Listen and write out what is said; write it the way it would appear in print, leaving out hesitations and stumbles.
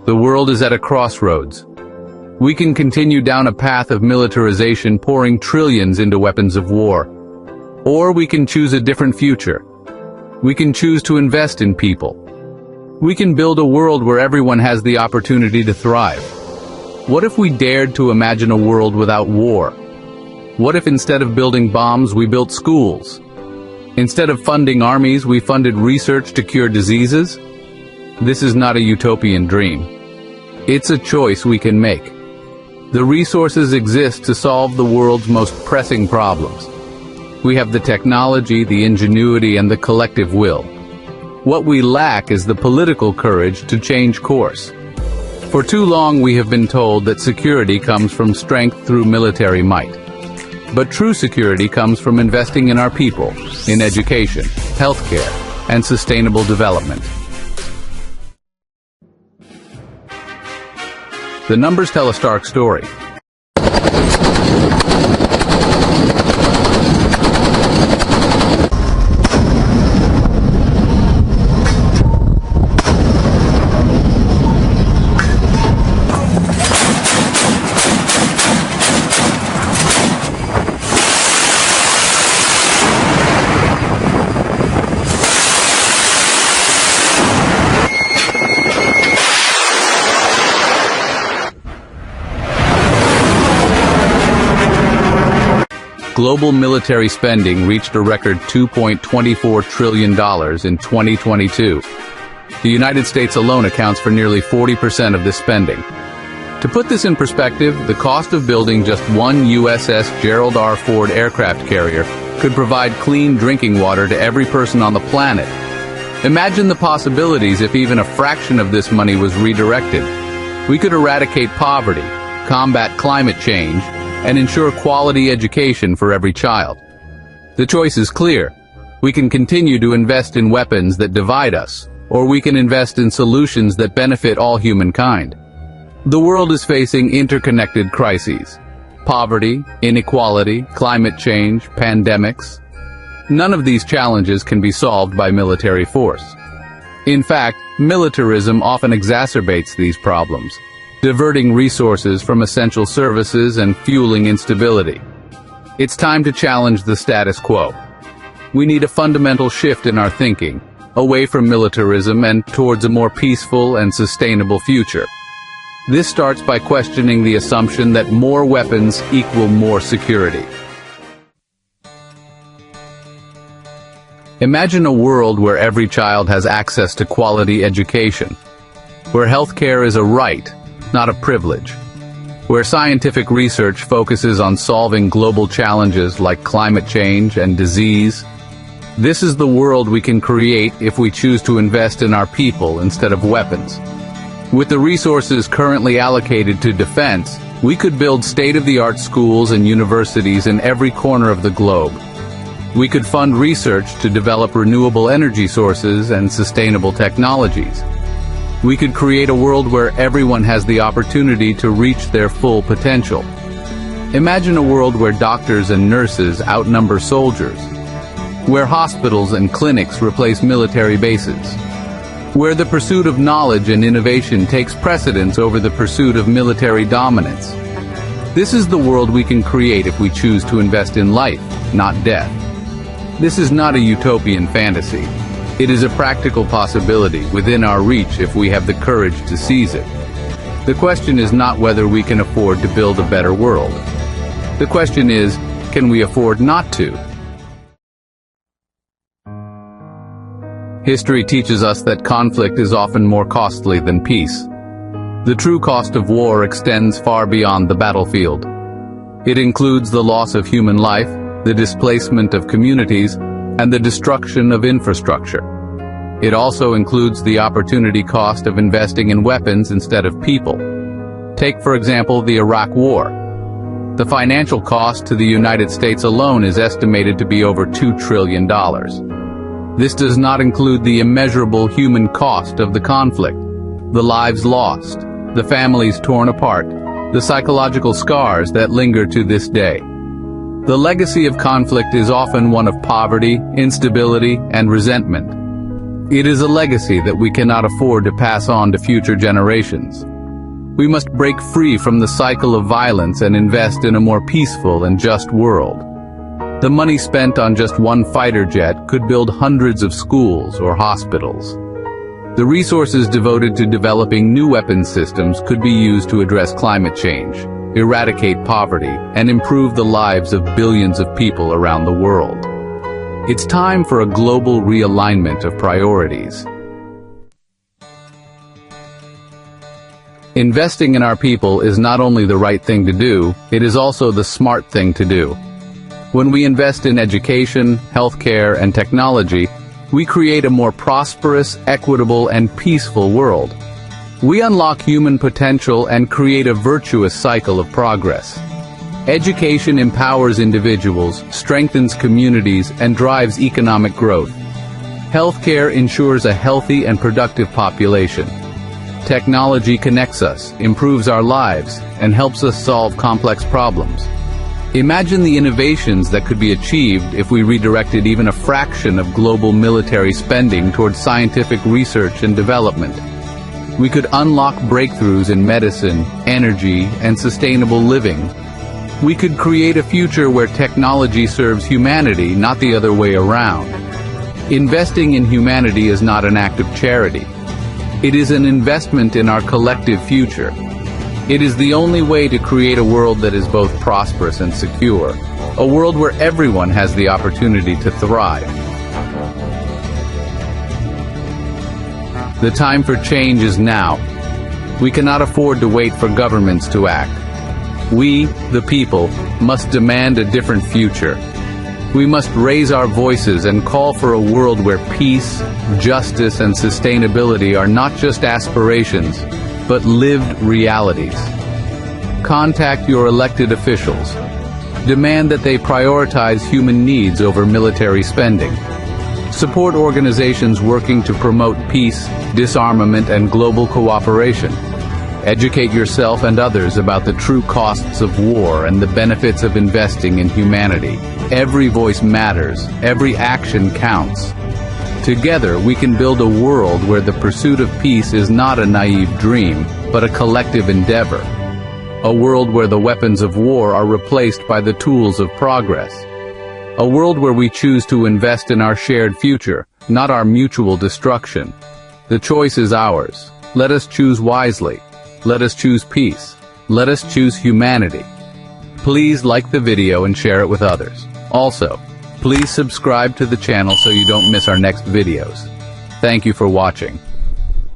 The world is at a crossroads. We can continue down a path of militarization, pouring trillions into weapons of war. Or we can choose a different future. We can choose to invest in people. We can build a world where everyone has the opportunity to thrive. What if we dared to imagine a world without war? What if instead of building bombs, we built schools? Instead of funding armies, we funded research to cure diseases? This is not a utopian dream. It's a choice we can make. The resources exist to solve the world's most pressing problems. We have the technology, the ingenuity, and the collective will. What we lack is the political courage to change course. For too long, we have been told that security comes from strength through military might. But true security comes from investing in our people, in education, healthcare, and sustainable development. The numbers tell a stark story. Global military spending reached a record $2.24 trillion in 2022. The United States alone accounts for nearly 40% of this spending. To put this in perspective, the cost of building just one USS Gerald R. Ford aircraft carrier could provide clean drinking water to every person on the planet. Imagine the possibilities if even a fraction of this money was redirected. We could eradicate poverty, combat climate change, and ensure quality education for every child. The choice is clear. We can continue to invest in weapons that divide us, or we can invest in solutions that benefit all humankind. The world is facing interconnected crises: poverty, inequality, climate change, pandemics. None of these challenges can be solved by military force. In fact, militarism often exacerbates these problems, diverting resources from essential services and fueling instability. It's time to challenge the status quo. We need a fundamental shift in our thinking, away from militarism and towards a more peaceful and sustainable future. This starts by questioning the assumption that more weapons equal more security. Imagine a world where every child has access to quality education, where healthcare is a right, not a privilege, where scientific research focuses on solving global challenges like climate change and disease. This is the world we can create if we choose to invest in our people instead of weapons. With the resources currently allocated to defense, we could build state-of-the-art schools and universities in every corner of the globe. We could fund research to develop renewable energy sources and sustainable technologies. We could create a world where everyone has the opportunity to reach their full potential. Imagine a world where doctors and nurses outnumber soldiers, where hospitals and clinics replace military bases, where the pursuit of knowledge and innovation takes precedence over the pursuit of military dominance. This is the world we can create if we choose to invest in life, not death. This is not a utopian fantasy. It is a practical possibility within our reach if we have the courage to seize it. The question is not whether we can afford to build a better world. The question is, can we afford not to? History teaches us that conflict is often more costly than peace. The true cost of war extends far beyond the battlefield. It includes the loss of human life, the displacement of communities, and the destruction of infrastructure. It also includes the opportunity cost of investing in weapons instead of people. Take, for example, the Iraq War. The financial cost to the United States alone is estimated to be over $2 trillion. This does not include the immeasurable human cost of the conflict, the lives lost, the families torn apart, the psychological scars that linger to this day. The legacy of conflict is often one of poverty, instability, and resentment. It is a legacy that we cannot afford to pass on to future generations. We must break free from the cycle of violence and invest in a more peaceful and just world. The money spent on just one fighter jet could build hundreds of schools or hospitals. The resources devoted to developing new weapons systems could be used to address climate change, eradicate poverty, and improve the lives of billions of people around the world. It's time for a global realignment of priorities. Investing in our people is not only the right thing to do, it is also the smart thing to do. When we invest in education, healthcare, and technology, we create a more prosperous, equitable, and peaceful world. We unlock human potential and create a virtuous cycle of progress. Education empowers individuals, strengthens communities, and drives economic growth. Healthcare ensures a healthy and productive population. Technology connects us, improves our lives, and helps us solve complex problems. Imagine the innovations that could be achieved if we redirected even a fraction of global military spending towards scientific research and development. We could unlock breakthroughs in medicine, energy, and sustainable living. We could create a future where technology serves humanity, not the other way around. Investing in humanity is not an act of charity. It is an investment in our collective future. It is the only way to create a world that is both prosperous and secure, a world where everyone has the opportunity to thrive. The time for change is now. We cannot afford to wait for governments to act. We, the people, must demand a different future. We must raise our voices and call for a world where peace, justice, and sustainability are not just aspirations, but lived realities. Contact your elected officials. Demand that they prioritize human needs over military spending. Support organizations working to promote peace, disarmament, and global cooperation. Educate yourself and others about the true costs of war and the benefits of investing in humanity. Every voice matters. Every action counts. Together, we can build a world where the pursuit of peace is not a naive dream, but a collective endeavor. A world where the weapons of war are replaced by the tools of progress. A world where we choose to invest in our shared future, not our mutual destruction. The choice is ours. Let us choose wisely. Let us choose peace. Let us choose humanity. Please like the video and share it with others. Also, please subscribe to the channel so you don't miss our next videos. Thank you for watching.